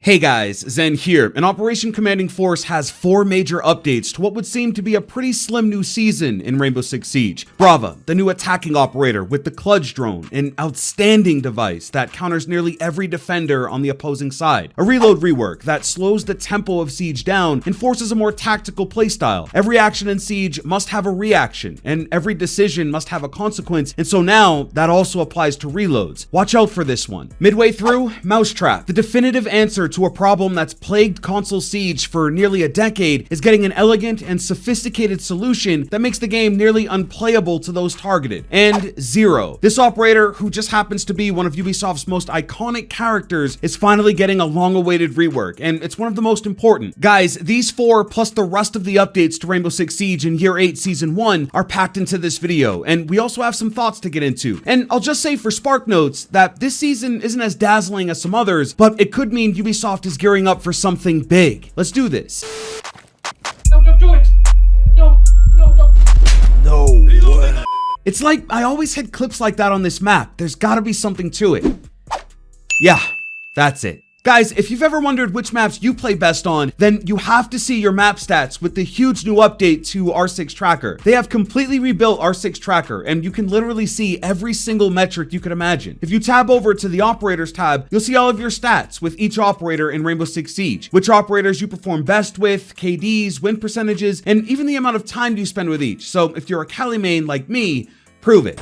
Hey guys, Zen here, and Operation Commanding Force has 4 major updates to what would seem to be a pretty slim new season in Rainbow Six Siege. Brava, the new attacking operator with the Clutch drone, an outstanding device that counters nearly every defender on the opposing side. A reload rework that slows the tempo of Siege down and forces a more tactical playstyle. Every action in Siege must have a reaction, and every decision must have a consequence, and so now that also applies to reloads. Watch out for this one. Midway through, Mousetrap, the definitive answer to a problem that's plagued console Siege for nearly a decade, is getting an elegant and sophisticated solution that makes the game nearly unplayable to those targeted. And Zero, this operator, who just happens to be one of Ubisoft's most iconic characters, is finally getting a long-awaited rework, and it's one of the most important. Guys, these 4 plus the rest of the updates to Rainbow Six Siege in Year 8 Season 1 are packed into this video, and we also have some thoughts to get into. And I'll just say for Spark Notes that this season isn't as dazzling as some others, but it could mean Ubisoft is gearing up for something big. Let's do this. No, don't do it! No, don't. No way. It's like I always had clips like that on this map. There's gotta be something to it. Yeah, that's it. Guys, if you've ever wondered which maps you play best on, then you have to see your map stats with the huge new update to R6 Tracker. They have completely rebuilt R6 Tracker, and you can literally see every single metric you could imagine. If you tab over to the Operators tab, you'll see all of your stats with each operator in Rainbow Six Siege, which operators you perform best with, KDs, win percentages, and even the amount of time you spend with each. So if you're a Cali main like me, prove it.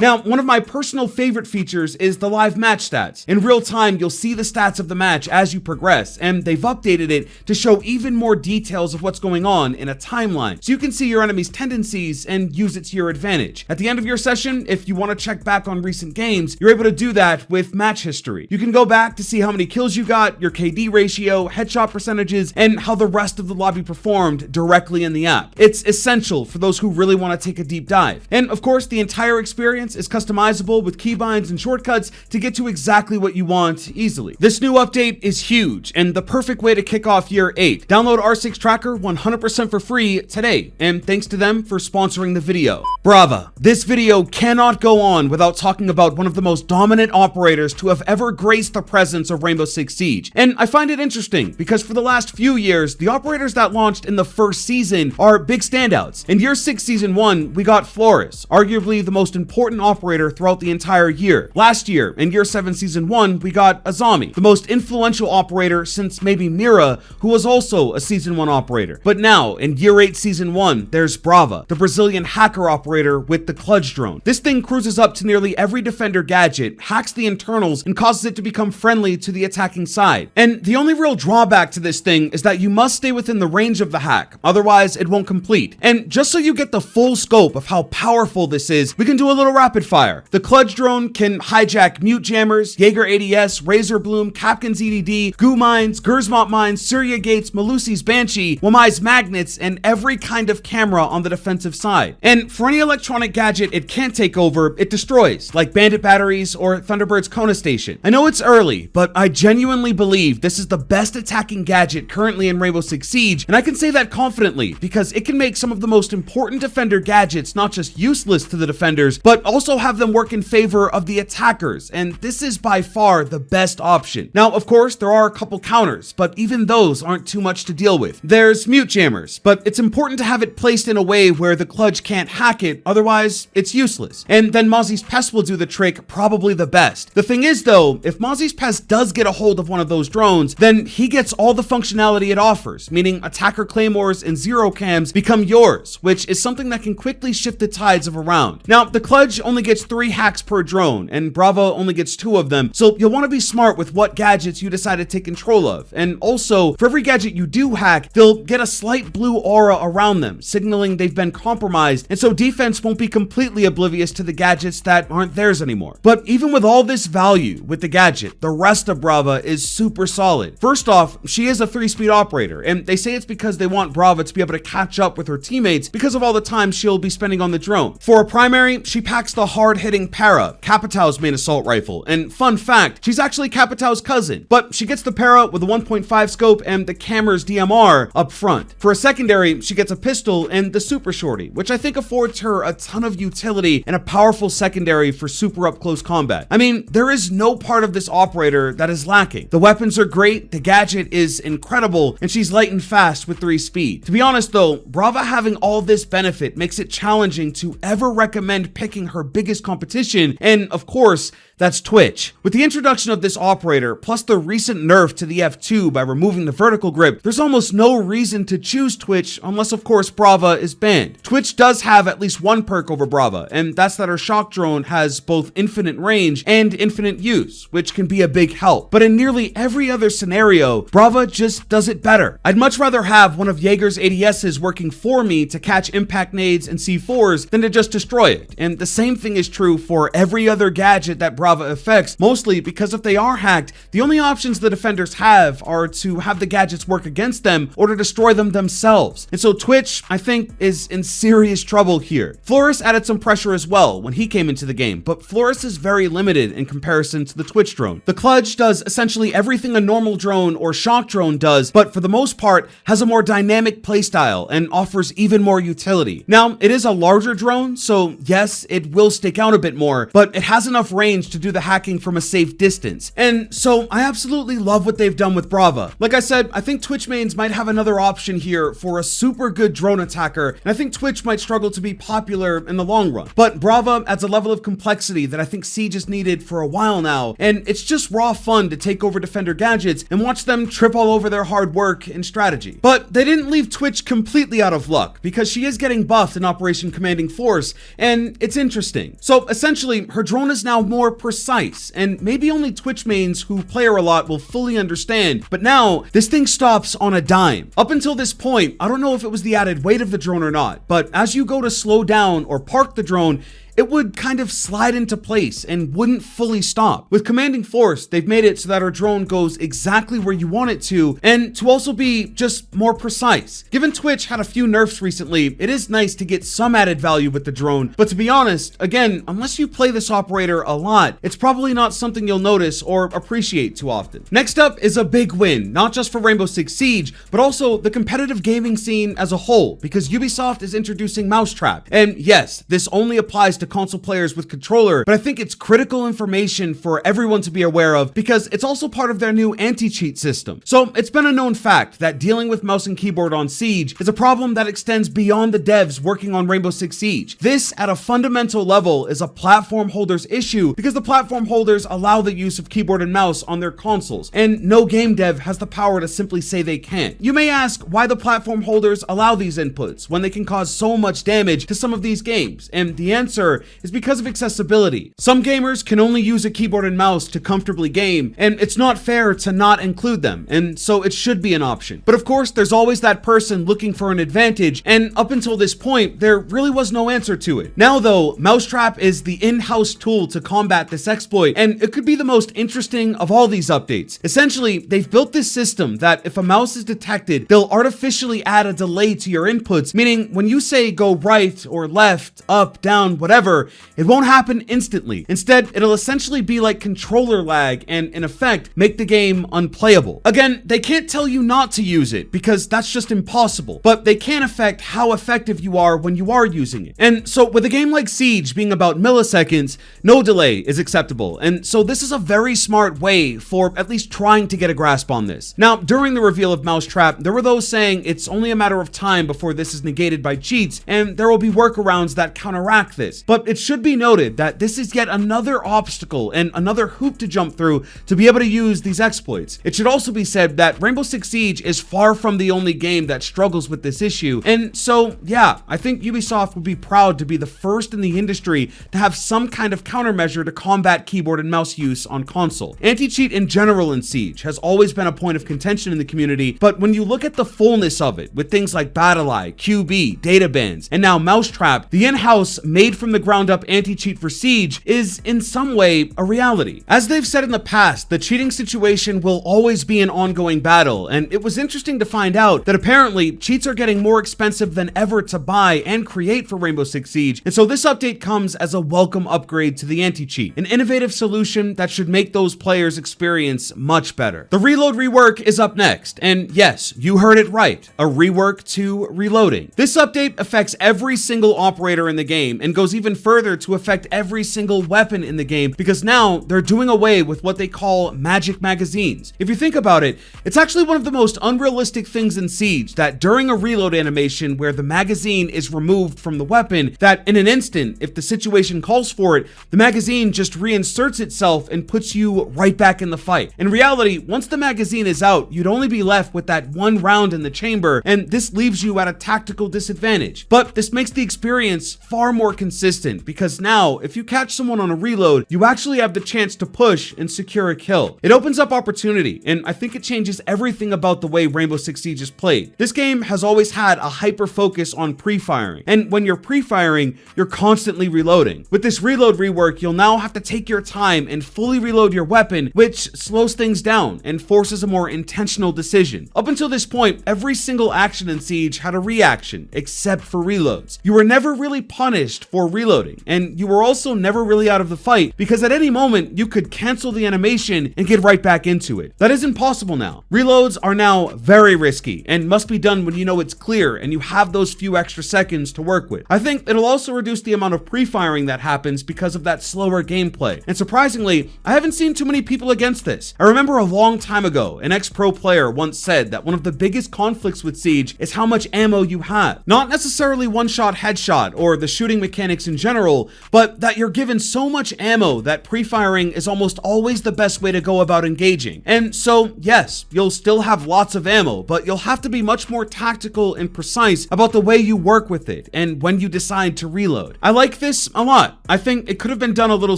Now, one of my personal favorite features is the live match stats. In real time, you'll see the stats of the match as you progress, and they've updated it to show even more details of what's going on in a timeline, so you can see your enemy's tendencies and use it to your advantage. At the end of your session, if you want to check back on recent games, you're able to do that with match history. You can go back to see how many kills you got, your KD ratio, headshot percentages, and how the rest of the lobby performed directly in the app. It's essential for those who really want to take a deep dive. And of course, the entire experience is customizable with keybinds and shortcuts to get to exactly what you want easily. This new update is huge and the perfect way to kick off Year 8. Download R6 Tracker 100% for free today, and thanks to them for sponsoring the video. Brava. This video cannot go on without talking about one of the most dominant operators to have ever graced the presence of Rainbow Six Siege. And I find it interesting because for the last few years, the operators that launched in the first season are big standouts. In Year 6 Season 1, we got Flores, arguably the most important operator throughout the entire year. Last year, in Year 7 Season 1, we got Azami, the most influential operator since maybe Mira, who was also a Season 1 operator. But now, in Year 8 Season 1, there's Brava, the Brazilian hacker operator with the Clutch drone. This thing cruises up to nearly every defender gadget, hacks the internals, and causes it to become friendly to the attacking side. And the only real drawback to this thing is that you must stay within the range of the hack, otherwise it won't complete. And just so you get the full scope of how powerful this is, we can do a little rapid fire. The Clutch drone can hijack mute jammers, Jaeger ADS, Razor Bloom, Kapkan's EDD, Goo Mines, Gersmont Mines, Syria Gates, Malusi's Banshee, Wamai's Magnets, and every kind of camera on the defensive side. And for any electronic gadget it can't take over, it destroys, like Bandit batteries or Thunderbird's Kona station. I know it's early, but I genuinely believe this is the best attacking gadget currently in Rainbow Six Siege, and I can say that confidently because it can make some of the most important defender gadgets not just useless to the defenders, but also have them work in favor of the attackers, and this is by far the best option. Now, of course, there are a couple counters, but even those aren't too much to deal with. There's mute jammers, but it's important to have it placed in a way where the Clutch can't hack it, otherwise it's useless. And then Mozzie's Pest will do the trick probably the best. The thing is though, if Mozzie's Pest does get a hold of one of those drones, then he gets all the functionality it offers, meaning attacker claymores and zero cams become yours, which is something that can quickly shift the tides of a round. Now, the Clutch only gets 3 hacks per drone, and Brava only gets 2 of them, so you'll want to be smart with what gadgets you decide to take control of. And also, for every gadget you do hack, they'll get a slight blue aura around them, signaling they've been compromised, and so defense won't be completely oblivious to the gadgets that aren't theirs anymore. But even with all this value with the gadget, the rest of Brava is super solid. First off, she is a 3-speed operator, and they say it's because they want Brava to be able to catch up with her teammates because of all the time she'll be spending on the drone. For a primary, she packs hacks the hard-hitting Para, Capitão's main assault rifle, and fun fact, she's actually Capitão's cousin, but she gets the Para with a 1.5 scope and the camera's DMR up front. For a secondary, she gets a pistol and the Super Shorty, which I think affords her a ton of utility and a powerful secondary for super up-close combat. I mean, there is no part of this operator that is lacking. The weapons are great, the gadget is incredible, and she's light and fast with 3 speed. To be honest though, Brava having all this benefit makes it challenging to ever recommend picking her biggest competition, and of course, that's Twitch. With the introduction of this operator, plus the recent nerf to the F2 by removing the vertical grip, there's almost no reason to choose Twitch unless of course Brava is banned. Twitch does have at least one perk over Brava, and that's that her shock drone has both infinite range and infinite use, which can be a big help. But in nearly every other scenario, Brava just does it better. I'd much rather have one of Jaeger's ADSs working for me to catch impact nades and C4s than to just destroy it. And the same thing is true for every other gadget that Brava affects, mostly because if they are hacked, the only options the defenders have are to have the gadgets work against them or to destroy them themselves. And so Twitch, I think, is in serious trouble here. Flores added some pressure as well when he came into the game, but Flores is very limited in comparison to the Twitch drone. The Clutch does essentially everything a normal drone or shock drone does, but for the most part has a more dynamic playstyle and offers even more utility. Now, it is a larger drone, so yes, it will stick out a bit more, but it has enough range to do the hacking from a safe distance. And so I absolutely love what they've done with Brava. Like I said, I think Twitch mains might have another option here for a super good drone attacker, and I think Twitch might struggle to be popular in the long run. But Brava adds a level of complexity that I think Siege has needed for a while now, and it's just raw fun to take over defender gadgets and watch them trip all over their hard work and strategy. But they didn't leave Twitch completely out of luck, because she is getting buffed in Operation Commanding Force, and it's interesting. So essentially, her drone is now more precise, and maybe only Twitch mains who play her a lot will fully understand, but now this thing stops on a dime. Up until this point, I don't know if it was the added weight of the drone or not, but as you go to slow down or park the drone, it would kind of slide into place and wouldn't fully stop. With Commanding Force, they've made it so that our drone goes exactly where you want it to, and to also be just more precise. Given Twitch had a few nerfs recently, it is nice to get some added value with the drone, but to be honest, again, unless you play this operator a lot, it's probably not something you'll notice or appreciate too often. Next up is a big win, not just for Rainbow Six Siege, but also the competitive gaming scene as a whole, because Ubisoft is introducing Mousetrap. And yes, this only applies to console players with controller, but I think it's critical information for everyone to be aware of because it's also part of their new anti-cheat system. So it's been a known fact that dealing with mouse and keyboard on Siege is a problem that extends beyond the devs working on Rainbow Six Siege. This, at a fundamental level, is a platform holders issue because the platform holders allow the use of keyboard and mouse on their consoles, and no game dev has the power to simply say they can't. You may ask why the platform holders allow these inputs when they can cause so much damage to some of these games, and the answer is because of accessibility. Some gamers can only use a keyboard and mouse to comfortably game, and it's not fair to not include them, and so it should be an option. But of course, there's always that person looking for an advantage, and up until this point, there really was no answer to it. Now though, Mousetrap is the in-house tool to combat this exploit, and it could be the most interesting of all these updates. Essentially, they've built this system that if a mouse is detected, they'll artificially add a delay to your inputs, meaning when you say go right or left, up, down, whatever, it won't happen instantly. Instead, it'll essentially be like controller lag and in effect make the game unplayable. Again, they can't tell you not to use it because that's just impossible, but they can affect how effective you are when you are using it. And so with a game like Siege being about milliseconds, no delay is acceptable. And so this is a very smart way for at least trying to get a grasp on this. Now, during the reveal of Mousetrap, there were those saying it's only a matter of time before this is negated by cheats, and there will be workarounds that counteract this. But it should be noted that this is yet another obstacle and another hoop to jump through to be able to use these exploits. It should also be said that Rainbow Six Siege is far from the only game that struggles with this issue, and so yeah, I think Ubisoft would be proud to be the first in the industry to have some kind of countermeasure to combat keyboard and mouse use on console. Anti-cheat in general in Siege has always been a point of contention in the community, but when you look at the fullness of it with things like BattleEye, QB, data bans, and now Mousetrap, the in-house made from the the ground up anti-cheat for Siege is in some way a reality. As they've said in the past, the cheating situation will always be an ongoing battle, and it was interesting to find out that apparently cheats are getting more expensive than ever to buy and create for Rainbow Six Siege, and so this update comes as a welcome upgrade to the anti-cheat, an innovative solution that should make those players' experience much better. The reload rework is up next, and yes, you heard it right, a rework to reloading. This update affects every single operator in the game and goes even further to affect every single weapon in the game, because now they're doing away with what they call magic magazines. If you think about it, it's actually one of the most unrealistic things in Siege that during a reload animation where the magazine is removed from the weapon, that in an instant, if the situation calls for it, the magazine just reinserts itself and puts you right back in the fight. In reality, once the magazine is out, you'd only be left with that one round in the chamber, and this leaves you at a tactical disadvantage. But this makes the experience far more consistent, because now, if you catch someone on a reload, you actually have the chance to push and secure a kill. It opens up opportunity, and I think it changes everything about the way Rainbow Six Siege is played. This game has always had a hyper focus on pre-firing, and when you're pre-firing, you're constantly reloading. With this reload rework, you'll now have to take your time and fully reload your weapon, which slows things down and forces a more intentional decision. Up until this point, every single action in Siege had a reaction, except for reloads. You were never really punished for reloading, and you were also never really out of the fight, because at any moment, you could cancel the animation and get right back into it. That isn't possible now. Reloads are now very risky and must be done when you know it's clear and you have those few extra seconds to work with. I think it'll also reduce the amount of pre-firing that happens because of that slower gameplay. And surprisingly, I haven't seen too many people against this. I remember a long time ago, an ex-pro player once said that one of the biggest conflicts with Siege is how much ammo you have. Not necessarily one-shot headshot or the shooting mechanics in general, but that you're given so much ammo that pre-firing is almost always the best way to go about engaging. And so, yes, you'll still have lots of ammo, but you'll have to be much more tactical and precise about the way you work with it and when you decide to reload. I like this a lot. I think it could have been done a little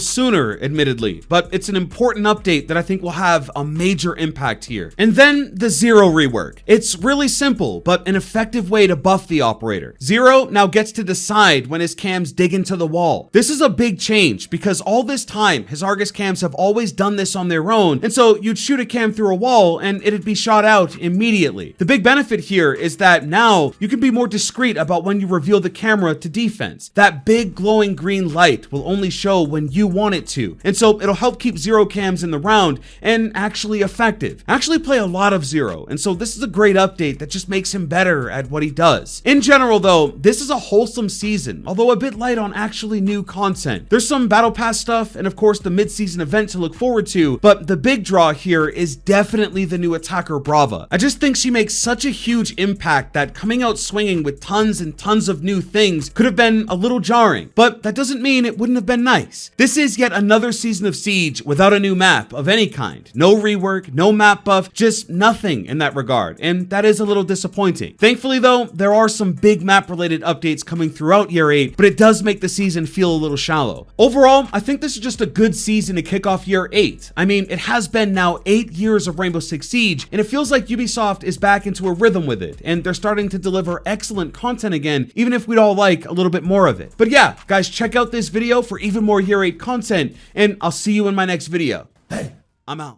sooner, admittedly, but it's an important update that I think will have a major impact here. And then the Zero rework. It's really simple, but an effective way to buff the operator. Zero now gets to decide when his cams dig into the wall. This is a big change because all this time, his Argus cams have always done this on their own, and so you'd shoot a cam through a wall and it'd be shot out immediately. The big benefit here is that now you can be more discreet about when you reveal the camera to defense. That big glowing green light will only show when you want it to, and so it'll help keep Zero cams in the round and actually effective. I actually play a lot of Zero, and so this is a great update that just makes him better at what he does. In general though, this is a wholesome season, although a bit light on actually new content. There's some battle pass stuff and of course the mid-season event to look forward to, but the big draw here is definitely the new attacker Brava. I just think she makes such a huge impact that coming out swinging with tons and tons of new things could have been a little jarring, but that doesn't mean it wouldn't have been nice. This is yet another season of Siege without a new map of any kind. No rework, no map buff, just nothing in that regard, and that is a little disappointing. Thankfully though, there are some big map related updates coming throughout year 8, but it does make the season feel a little shallow. Overall, I think this is just a good season to kick off year 8. I mean, it has been now 8 years of Rainbow Six Siege, and it feels like Ubisoft is back into a rhythm with it, and they're starting to deliver excellent content again, even if we'd all like a little bit more of it. But yeah, guys, check out this video for even more year 8 content, and I'll see you in my next video. Hey, I'm out.